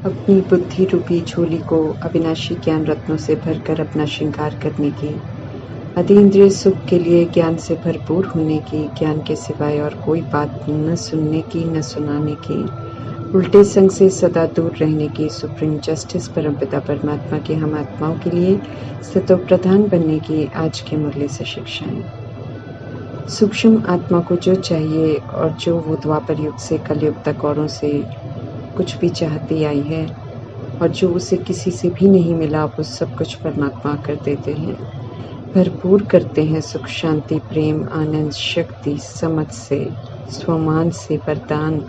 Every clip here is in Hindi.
अपनी बुद्धि रूपी झोली को अविनाशी ज्ञान रत्नों से भरकर अपना श्रृंगार करने की, अतीन्द्रिय सुख के लिए ज्ञान से भरपूर होने की, ज्ञान के सिवाय और कोई बात न सुनने की न सुनाने की, उल्टे संग से सदा दूर रहने की, सुप्रीम जस्टिस परमपिता परमात्मा के हम आत्माओं के लिए सतोव प्रधान बनने की आज के मुरली से शिक्षाएं। सूक्ष्म आत्मा को जो चाहिए और जो वो द्वापर युग से कलयुग तक औरों से कुछ भी चाहती आई है और जो उसे किसी से भी नहीं मिला, वो सब कुछ परमात्मा कर देते हैं, भरपूर करते हैं सुख शांति प्रेम आनंद शक्ति समझ से, स्वमान से, वरदान,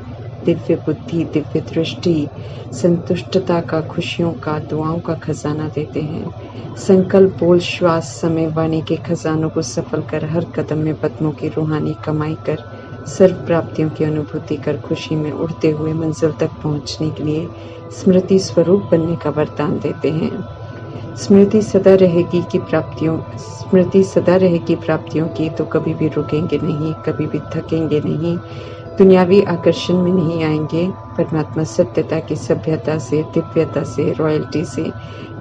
दिव्य बुद्धि, दिव्य दृष्टि, संतुष्टता का, खुशियों का, दुआओं का खजाना देते हैं। संकल्प, बोल, श्वास, समय, वाणी के खजानों को सफल कर हर कदम में पद्मों की रूहानी कमाई कर सर्व प्राप्तियों की अनुभूति कर खुशी में उड़ते हुए मंजिल तक पहुंचने के लिए स्मृति स्वरूप बनने का वरदान देते हैं। स्मृति सदा रहेगी प्राप्तियों की, तो कभी भी रुकेंगे नहीं, कभी भी थकेंगे नहीं, दुनियावी आकर्षण में नहीं आएंगे। परमात्मा सत्यता की सभ्यता से, दिव्यता से, रॉयल्टी से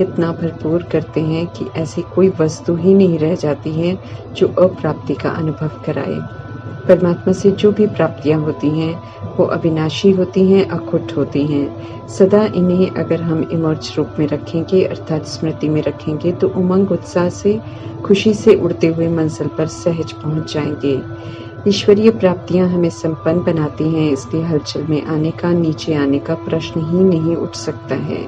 इतना भरपूर करते हैं कि ऐसी कोई वस्तु ही नहीं रह जाती है जो अप्राप्ति का अनुभव कराए। परमात्मा से जो भी प्राप्तियां होती हैं वो अविनाशी होती हैं, अखुट होती हैं। सदा इन्हें अगर हम इमर्ज रूप में रखेंगे अर्थात स्मृति में रखेंगे तो उमंग उत्साह से, खुशी से उड़ते हुए मंजिल पर सहज पहुंच जाएंगे। ईश्वरीय प्राप्तियां हमें संपन्न बनाती हैं, इसलिए हलचल में आने का, नीचे आने का प्रश्न ही नहीं उठ सकता है।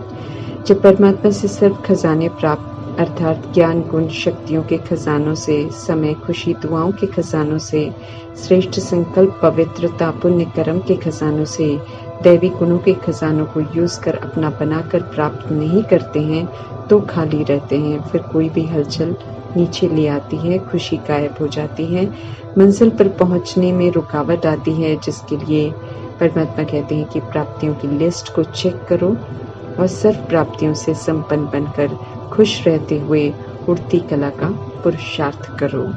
जब परमात्मा से सर्व खजाने प्राप्त अर्थात ज्ञान गुण शक्तियों के खजानों से, समय खुशी दुआओं के खजानों से, श्रेष्ठ संकल्प पवित्रता पुण्य कर्म के खजानों से, दैवी गुणों के खजानों को यूज कर अपना बनाकर प्राप्त नहीं करते हैं तो खाली रहते हैं। फिर कोई भी हलचल नीचे ले आती है, खुशी गायब हो जाती है, मंजिल पर पहुंचने में रुकावट आती है, जिसके लिए परमात्मा कहते हैं कि प्राप्तियों की लिस्ट को चेक करो और सर्व प्राप्तियों से संपन्न बनकर खुश रहते हुए उड़ती कला का पुरुषार्थ करो।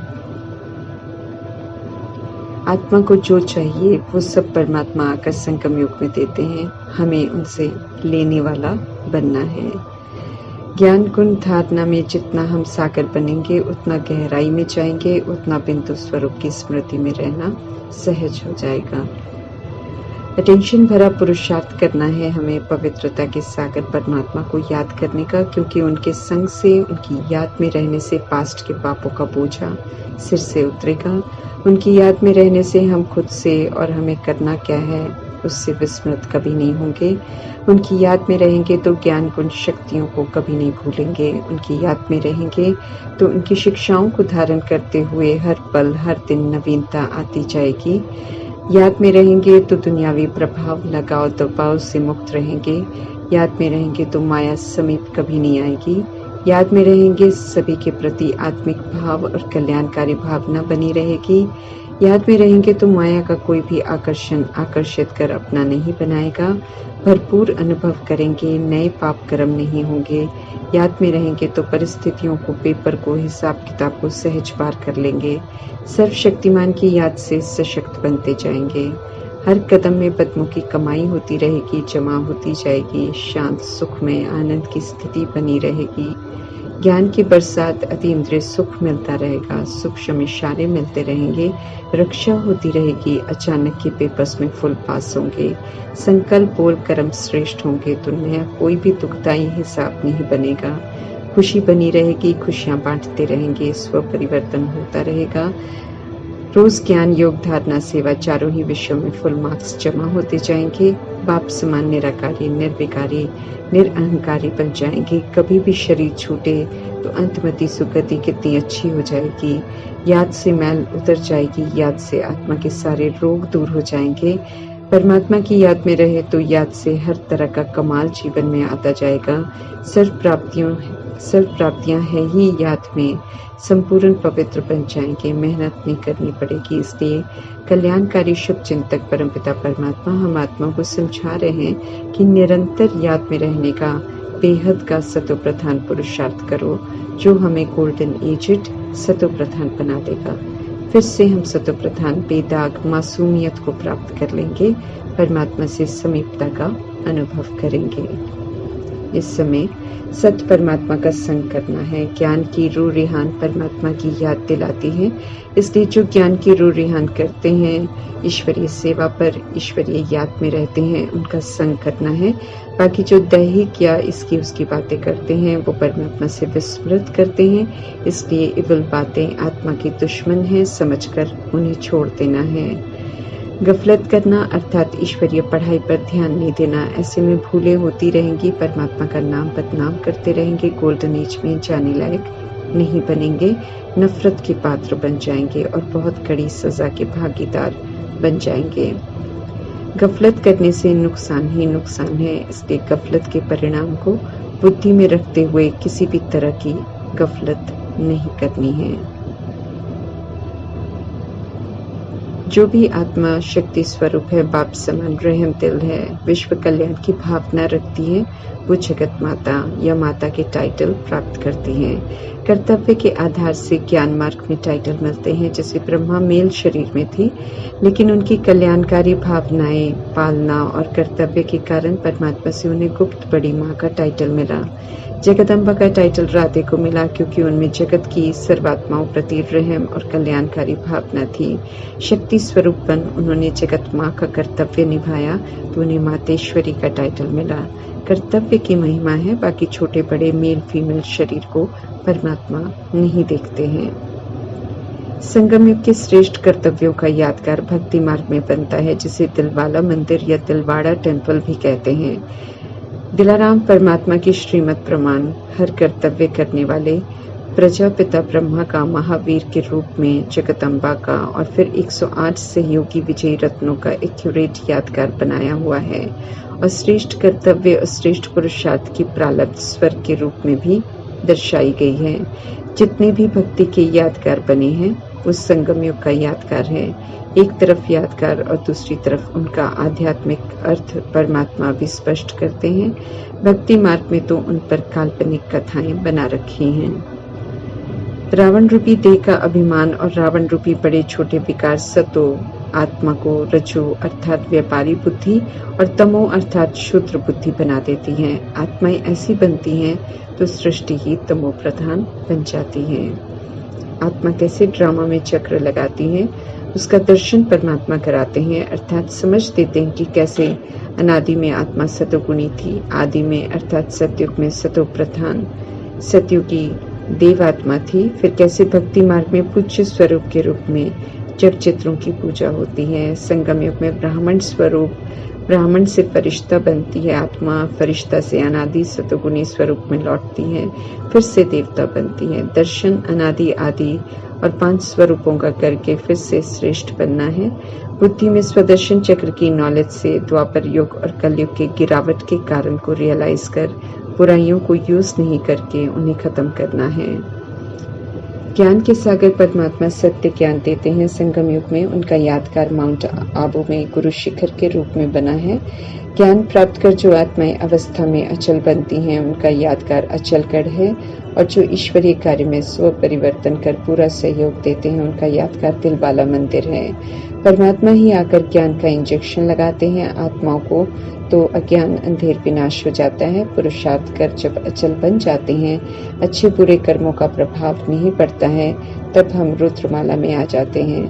आत्मा को जो चाहिए वो सब परमात्मा आकर संगम युग में देते हैं, हमें उनसे लेने वाला बनना है। ज्ञान गुण धारणा में जितना हम सागर बनेंगे उतना गहराई में जाएंगे, उतना बिंदु स्वरूप की स्मृति में रहना सहज हो जाएगा। अटेंशन भरा पुरुषार्थ करना है हमें पवित्रता के सागर परमात्मा को याद करने का, क्योंकि उनके संग से, उनकी याद में रहने से पास्ट के पापों का बोझा सिर से उतरेगा। उनकी याद में रहने से हम खुद से और हमें करना क्या है उससे विस्मृत कभी नहीं होंगे। उनकी याद में रहेंगे तो ज्ञान गुण शक्तियों को कभी नहीं भूलेंगे। उनकी याद में रहेंगे तो उनकी शिक्षाओं को धारण करते हुए हर पल हर दिन नवीनता आती जाएगी। याद में रहेंगे तो दुनियावी प्रभाव लगाव दबाव से मुक्त रहेंगे। याद में रहेंगे तो माया समीप कभी नहीं आएगी। याद में रहेंगे सभी के प्रति आत्मिक भाव और कल्याणकारी भावना बनी रहेगी। याद में रहेंगे तो माया का कोई भी आकर्षण आकर्षित कर अपना नहीं बनाएगा। भरपूर अनुभव करेंगे, नए पाप कर्म नहीं होंगे। याद में रहेंगे तो परिस्थितियों को, पेपर को, हिसाब किताब को सहज पार कर लेंगे। सर्वशक्तिमान की याद से सशक्त बनते जाएंगे। हर कदम में पद्मों की कमाई होती रहेगी, जमा होती जाएगी। शांत सुख में आनंद की स्थिति बनी रहेगी। ज्ञान की बरसात, अतीन्द्रिय सुख मिलता रहेगा, सूक्ष्म इशारे मिलते रहेंगे, रक्षा होती रहेगी। अचानक के पेपर्स में फुल पास होंगे। संकल्प बोल कर्म श्रेष्ठ होंगे तो नया कोई भी दुखदायी हिसाब नहीं बनेगा। खुशी बनी रहेगी, खुशियां बांटते रहेंगे, स्व परिवर्तन होता रहेगा। रोज ज्ञान योग धारणा सेवा चारों ही विषयों में फुल मार्क्स जमा होते जाएंगे। बाप समान निराकारी निर्विकारी निरअहंकारी बन जाएंगे। कभी भी शरीर छूटे तो अंतमति सुगति कितनी अच्छी हो जाएगी। याद से मैल उतर जाएगी, याद से आत्मा के सारे रोग दूर हो जाएंगे। परमात्मा की याद में रहे तो याद से हर तरह का कमाल जीवन में आता जाएगा। सर्व प्राप्तियां है ही याद में, संपूर्ण पवित्र बन जाएंगे। मेहनत नहीं करनी पड़ेगी, इसलिए कल्याणकारी शुभ चिंतक परमपिता परमात्मा हम आत्मा को समझा रहे हैं कि निरंतर याद में रहने का बेहद का सतो प्रधान पुरुषार्थ करो, जो हमें गोल्डन एजेड सतो प्रधान बना देगा। फिर से हम सतो प्रधान बेदाग मासूमियत को प्राप्त कर लेंगे, परमात्मा से समीपता का अनुभव करेंगे। इस समय सत्य परमात्मा का संग करना है। ज्ञान की रूह रिहान परमात्मा की याद दिलाती है, इसलिए जो ज्ञान की रूह रिहान करते हैं, ईश्वरीय सेवा पर ईश्वरीय याद में रहते हैं, उनका संग करना है। बाकी जो दैहिक या इसकी उसकी बातें करते हैं वो परमात्मा से विस्मृत करते हैं, इसलिए इवल बातें आत्मा की दुश्मन हैं, समझकर उन्हें छोड़ देना है। गफलत करना अर्थात ईश्वरीय पढ़ाई पर ध्यान नहीं देना, ऐसे में भूलें होती रहेंगी, परमात्मा का नाम बदनाम करते रहेंगे, गोल्डन एज में जाने लायक नहीं बनेंगे, नफरत के पात्र बन जाएंगे और बहुत कड़ी सजा के भागीदार बन जाएंगे। गफलत करने से नुकसान ही नुकसान है, इसलिए गफलत के परिणाम को बुद्धि में रखते हुए किसी भी तरह की गफलत नहीं करनी है। जो भी आत्मा शक्ति स्वरूप है, बाप समान रहम दिल है, विश्व कल्याण की भावना रखती है, वो जगत माता या माता के टाइटल प्राप्त करती हैं। कर्तव्य के आधार से ज्ञान मार्ग में टाइटल मिलते हैं। जैसे ब्रह्मा मेल शरीर में थी, लेकिन उनकी कल्याणकारी भावनाएं, पालना और कर्तव्य के कारण परमात्मा से उन्हें गुप्त बड़ी माँ का टाइटल मिला। जगदम्बा का टाइटल राधे को मिला क्योंकि उनमें जगत की सर्वात्माओं प्रति रहम और कल्याणकारी भावना थी। शक्ति स्वरूप बन उन्होंने जगत माँ का कर्तव्य निभाया तो उन्हें मातेश्वरी का टाइटल मिला। कर्तव्य की महिमा है, बाकी छोटे बड़े मेल फीमेल शरीर को परमात्मा नहीं देखते हैं। संगम युग के श्रेष्ठ कर्तव्यों का यादगार भक्ति मार्ग में बनता है, जिसे दिलवाला मंदिर या दिलवाड़ा टेम्पल भी कहते हैं। दिलाराम परमात्मा की श्रीमत प्रमाण हर कर्तव्य करने वाले प्रजापिता ब्रह्मा का महावीर के रूप में जगदम्बा का और फिर 108 सहयोगी विजयी रत्नों का एक्यूरेट यादगार बनाया हुआ है और श्रेष्ठ कर्तव्य और श्रेष्ठ पुरुषार्थ की प्रालब्ध स्वर्ग के रूप में भी दर्शाई गई है। जितने भी भक्ति के यादगार बने हैं वो संगम युग का यादगार है। एक तरफ यादगार और दूसरी तरफ उनका आध्यात्मिक अर्थ परमात्मा भी स्पष्ट करते हैं। भक्ति मार्ग में तो उन पर काल्पनिक कथाएं बना रखी हैं। रावण रूपी देह का अभिमान और रावण रूपी बड़े छोटे विकार सतो आत्मा को रजो अर्थात व्यापारी बुद्धि और तमो अर्थात शूद्र बुद्धि बना देती हैं। आत्माएं ऐसी बनती हैं तो सृष्टि ही तमो प्रधान बन जाती है। आत्मा कैसे ड्रामा में चक्र लगाती है उसका दर्शन परमात्मा कराते हैं, अर्थात समझ देते हैं कि कैसे अनादि में आत्मा सतोगुणी थी, आदि में अर्थात सतयुग में सतो प्रधान सतयुगी देवात्मा थी, फिर कैसे भक्ति मार्ग में पूज्य स्वरूप के रूप में जड़ चित्रों की पूजा होती है। संगम युग में ब्राह्मण स्वरूप, ब्राह्मण से फरिश्ता बनती है आत्मा, फरिश्ता से अनादि सतोगुणी स्वरूप में लौटती है, फिर से देवता बनती है। दर्शन अनादि आदि और 5 स्वरूपों का करके फिर से श्रेष्ठ बनना है। बुद्धि में स्वदर्शन चक्र की नॉलेज से द्वापर युग और कलयुग के गिरावट के कारण को रियलाइज कर बुराइयों को यूज नहीं करके उन्हें खत्म करना है। ज्ञान के सागर परमात्मा सत्य ज्ञान देते हैं। संगम युग में उनका यादगार माउंट आबू में गुरु शिखर के रूप में बना है। ज्ञान प्राप्त कर जो आत्माएं अवस्था में अचल बनती हैं उनका यादगार अचलगढ़ है, और जो ईश्वरीय कार्य में स्व परिवर्तन कर पूरा सहयोग देते हैं उनका यादगार दिलवाला मंदिर है। परमात्मा ही आकर ज्ञान का इंजेक्शन लगाते हैं आत्माओं को, तो अज्ञान अंधेर विनाश हो जाता है। पुरुषार्थ कर जब अचल बन जाते हैं, अच्छे बुरे कर्मों का प्रभाव नहीं पड़ता है, तब हम रुद्रमाला में आ जाते हैं।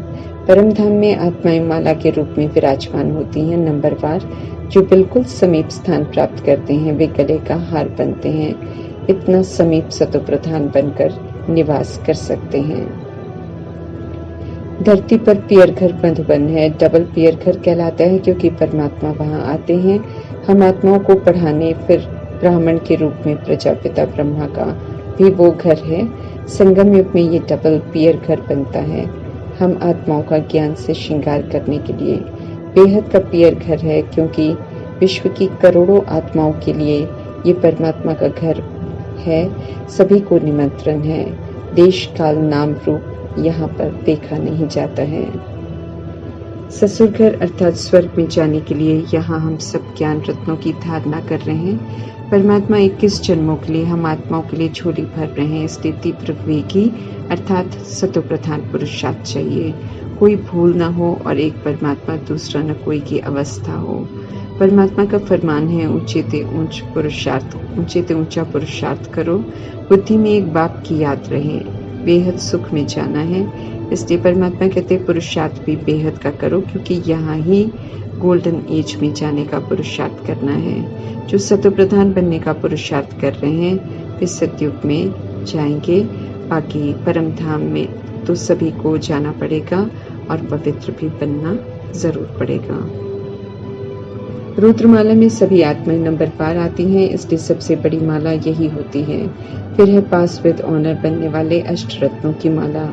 परम धाम में आत्माएं माला के रूप में विराजमान होती हैं। नंबरवार जो बिल्कुल समीप स्थान प्राप्त करते हैं वे गले का हार बनते हैं। इतना समीप सतो प्रधान बनकर निवास कर सकते हैं। धरती पर पियर घर मधुबन है। डबल पियर घर कहलाता है क्योंकि परमात्मा वहां आते हैं हम आत्माओं को पढ़ाने। फिर ब्राह्मण के रूप में प्रजापिता ब्रह्मा का भी वो घर है। संगम युग में ये डबल पियर घर बनता है। हम आत्माओं का ज्ञान से श्रृंगार करने के लिए बेहद का पियर घर है, क्योंकि विश्व की करोड़ों आत्माओं के लिए ये परमात्मा का घर है। सभी को निमंत्रण है। देश काल नाम रूप यहाँ पर देखा नहीं जाता है। ससुर घर अर्थात स्वर्ग में जाने के लिए यहाँ हम सब ज्ञान रत्नों की धारणा कर रहे हैं। परमात्मा 21 जन्मों के लिए हम आत्माओं के लिए झोली भर रहे हैं। इसलिए तीव्र वेगी अर्थात सतो प्रधान पुरुषार्थ चाहिए। कोई भूल न हो और एक परमात्मा दूसरा न कोई की अवस्था हो। परमात्मा का फरमान है, ऊंचे ते ऊंचा पुरुषार्थ करो, बुद्धि में एक बाप की याद रहे, बेहद सुख में जाना है। इसलिए परमात्मा कहते पुरुषार्थ भी बेहद का करो, क्योंकि यहाँ ही गोल्डन एज में जाने का पुरुषार्थ करना है। जो सतो प्रधान बनने का पुरुषार्थ कर रहे हैं वे सतयुग में जाएंगे, बाकी परम धाम में तो सभी को जाना पड़ेगा और पवित्र भी बनना जरूर पड़ेगा। रुद्रमाला में सभी आत्माएं नंबर पार आती हैं, इसलिए सबसे बड़ी माला यही होती है। फिर है पास विद ऑनर बनने वाले अष्ट रत्नों की माला,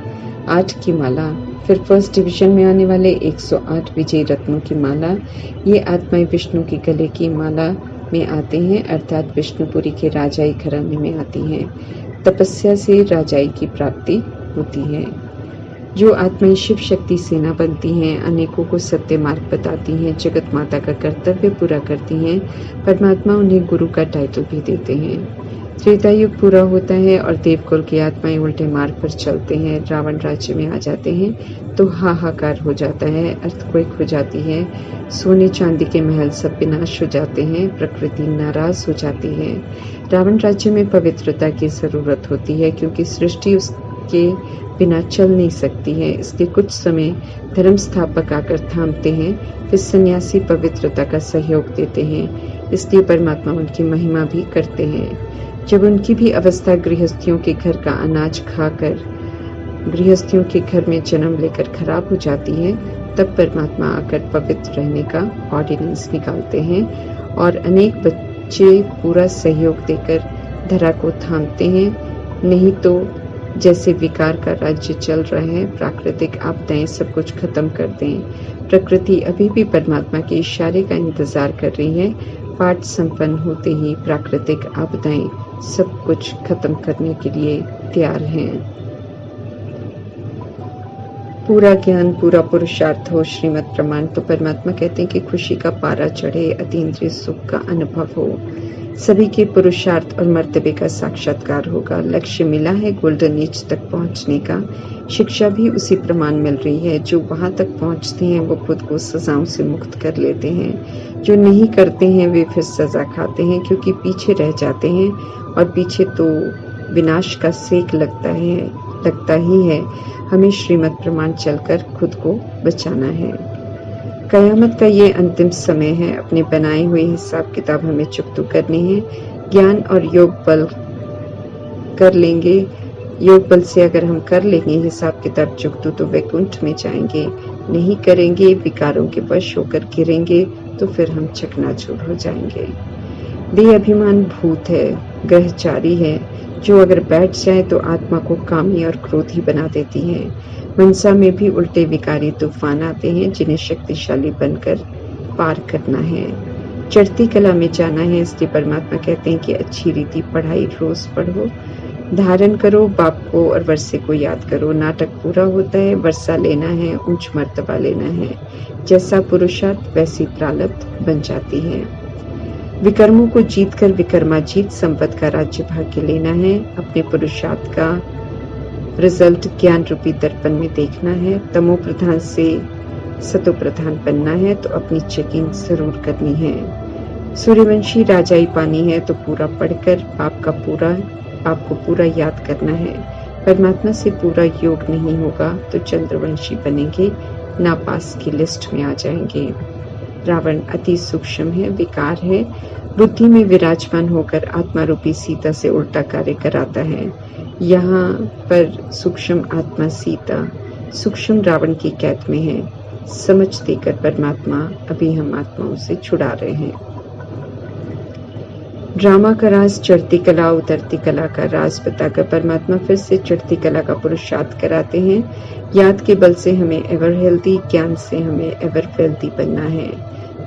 8 की माला, फिर फर्स्ट डिवीजन में आने वाले 108 विजय रत्नों की माला। ये आत्माएं विष्णु के गले की माला में आते हैं, अर्थात विष्णुपुरी के राजाई घराने में आती हैं। तपस्या से राजाई की प्राप्ति होती है। जो आत्माएं शिव शक्ति सेना बनती हैं, अनेकों को सत्य मार्ग बताती हैं, जगत माता का कर्तव्य पूरा करती हैं, परमात्मा उन्हें गुरु का टाइटल भी देते हैं। त्रेता युग पूरा होता है और देवकुल की आत्माएं उल्टे मार्ग पर चलते हैं, रावण राज्य में आ जाते हैं तो हाहाकार हो जाता है, अर्थक्वेक हो जाती है, सोने चांदी के महल सब विनाश हो जाते हैं, प्रकृति नाराज हो जाती है। रावण राज्य में पवित्रता की जरूरत होती है, क्योंकि सृष्टि उसके बिना चल नहीं सकती है। इसलिए कुछ समय धर्म स्थापक आकर थामते हैं, फिर सन्यासी पवित्रता का सहयोग देते हैं, इसलिए परमात्मा उनकी महिमा भी करते हैं। जब उनकी भी अवस्था गृहस्थियों के घर का अनाज खाकर गृहस्थियों के घर में जन्म लेकर खराब हो जाती है, तब परमात्मा आकर पवित्र रहने का ऑर्डिनेंस निकालते हैं और अनेक बच्चे पूरा सहयोग देकर धरा को थामते हैं। नहीं तो जैसे विकार का राज्य चल रहा है, प्राकृतिक आपदाएं सब कुछ खत्म कर दें। प्रकृति अभी भी परमात्मा के इशारे का इंतजार कर रही है। पाठ संपन्न होते ही प्राकृतिक आपदाएं सब कुछ खत्म करने के लिए तैयार हैं। पूरा ज्ञान, पूरा पुरुषार्थ हो, श्रीमत प्रमाण, तो परमात्मा कहते हैं कि खुशी का पारा चढ़े, अतीन्द्रिय सुख का अनुभव हो, सभी के पुरुषार्थ और मर्तबे का साक्षात्कार होगा। लक्ष्य मिला है गोल्डन एज तक पहुंचने का, शिक्षा भी उसी प्रमाण मिल रही है। जो वहां तक पहुंचते हैं वो खुद को सजाओं से मुक्त कर लेते हैं, जो नहीं करते हैं वे फिर सजा खाते हैं, क्योंकि पीछे रह जाते हैं और पीछे तो विनाश का सेक लगता ही है। हमें श्रीमत प्रमाण चलकर खुद को बचाना है। कयामत का ये अंतिम समय है, अपने बनाए हुए हिसाब किताब हमें चुकतू करने हैं। ज्ञान और योग बल कर लेंगे, योग बल से अगर हम कर लेंगे हिसाब किताब चुकतू तो वैकुंठ में जाएंगे। नहीं करेंगे, विकारों के वश होकर गिरेंगे तो फिर हम चकनाचूर हो जाएंगे। देह अभिमान भूत है, ग्रहचारी है, जो अगर बैठ जाए तो आत्मा को कामी और क्रोधी बना देती है। मनसा में भी उल्टे विकारी तूफान आते हैं, जिन्हें शक्तिशाली बनकर पार करना है। चढ़ती कला में जाना है, इसलिए परमात्मा कहते हैं कि अच्छी रीति पढ़ाई रोज पढ़ो, धारण करो, बाप को और वर्षे को याद करो। नाटक पूरा होता है, वर्षा लेना है, उच्च मर्तबा लेना है। जैसा पुरुषार्थ वैसी प्रारब्ध बन जाती है। विकर्मों को जीतकर विकर्माजीत संपत्ति का राज्य भाग्य लेना है। अपने पुरुषार्थ का रिजल्ट ज्ञान रूपी दर्पण में देखना है। तमो प्रधान से सतो प्रधान बनना है तो अपनी चेकिंग जरूर करनी है। सूर्यवंशी राजाई पानी है तो पूरा पढ़कर आपको पूरा याद करना है। परमात्मा से पूरा योग नहीं होगा तो चंद्रवंशी बनेंगे, नापास की लिस्ट में आ जाएंगे। रावण अति सूक्ष्म है, विकार है, बुद्धि में विराजमान होकर आत्मा रूपी सीता से उल्टा कार्य कराता है। यहाँ पर सूक्ष्म आत्मा सीता सूक्ष्म रावण की कैद में है। समझ देकर परमात्मा अभी हम आत्माओं से छुड़ा रहे हैं। ड्रामा का राज चढ़ती कला, उतरती कला का राज बताकर परमात्मा फिर से चढ़ती कला का पुरुषार्थ कराते हैं। याद के बल से हमें एवर हेल्दी, ज्ञान से हमें एवर वेल्दी बनना है।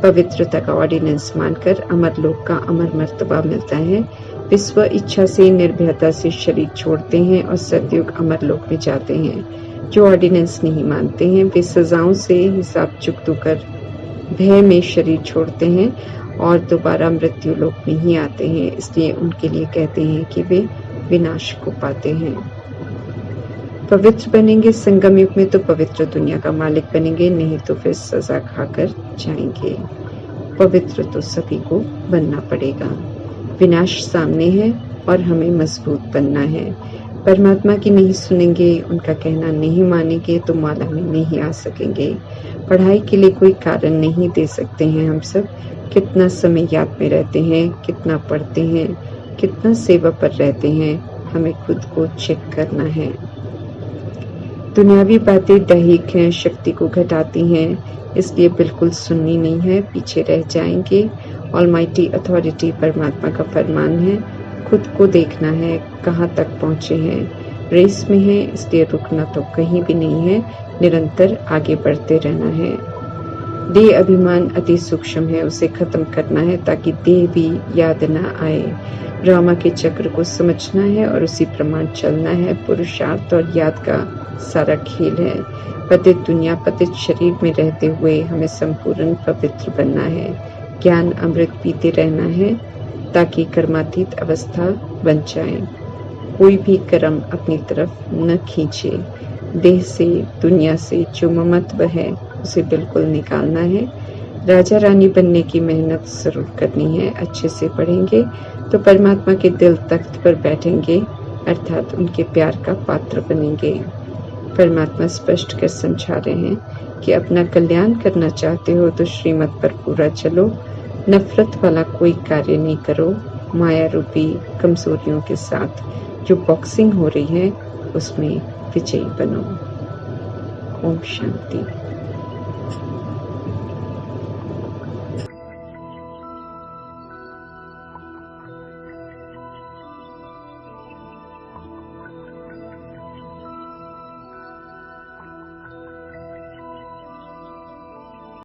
पवित्रता का ऑर्डिनेंस मानकर अमर लोक का अमर मर्तबा मिलता है। विश्व इच्छा से निर्भयता से शरीर छोड़ते हैं और सतयुग अमर लोक में जाते हैं। जो ऑर्डिनेंस नहीं मानते हैं वे सजाओं से हिसाब चुकतू कर भय में शरीर छोड़ते हैं और दोबारा मृत्यु लोक में ही आते हैं। इसलिए उनके लिए कहते हैं कि वे विनाश को पाते हैं। पवित्र बनेंगे संगम युग में तो पवित्र दुनिया का मालिक बनेंगे, नहीं तो फिर सजा खाकर जाएंगे। पवित्र तो सभी को बनना पड़ेगा। विनाश सामने है और हमें मजबूत बनना है। परमात्मा की नहीं सुनेंगे, उनका कहना नहीं मानेंगे तो माला में नहीं आ सकेंगे। पढ़ाई के लिए कोई कारण नहीं दे सकते हैं हम सब। कितना समय याद में रहते हैं, कितना पढ़ते हैं, कितना सेवा पर रहते हैं, हमें खुद को चेक करना है। दुनियावी बातें दैहिक हैं, शक्ति को घटाती हैं, इसलिए बिल्कुल सुननी नहीं है, पीछे रह जाएंगे। ऑलमाइटी अथॉरिटी परमात्मा का फरमान है। खुद को देखना है कहाँ तक पहुँचे हैं। रेस में है इसलिए रुकना तो कहीं भी नहीं है, निरंतर आगे बढ़ते रहना है। देह अभिमान अति सूक्ष्म है, उसे खत्म करना है ताकि देह भी याद ना आए। ड्रामा के चक्र को समझना है और उसी प्रमाण चलना है। पुरुषार्थ और याद का सारा खेल है। पतित दुनिया पतित शरीर में रहते हुए हमें संपूर्ण पवित्र बनना है। ज्ञान अमृत पीते रहना है ताकि कर्मातीत अवस्था बन जाए। कोई भी कर्म अपनी तरफ न खींचे। देह से दुनिया से जो ममत्व है उसे बिल्कुल निकालना है। राजा रानी बनने की मेहनत जरूर करनी है। अच्छे से पढ़ेंगे तो परमात्मा के दिल तख्त पर बैठेंगे, अर्थात उनके प्यार का पात्र बनेंगे। परमात्मा स्पष्ट कर समझा रहे हैं कि अपना कल्याण करना चाहते हो तो श्रीमत पर पूरा चलो। नफरत वाला कोई कार्य नहीं करो। माया रूपी कमजोरियों के साथ जो बॉक्सिंग हो रही है उसमें विजयी बनो। ओम शांति।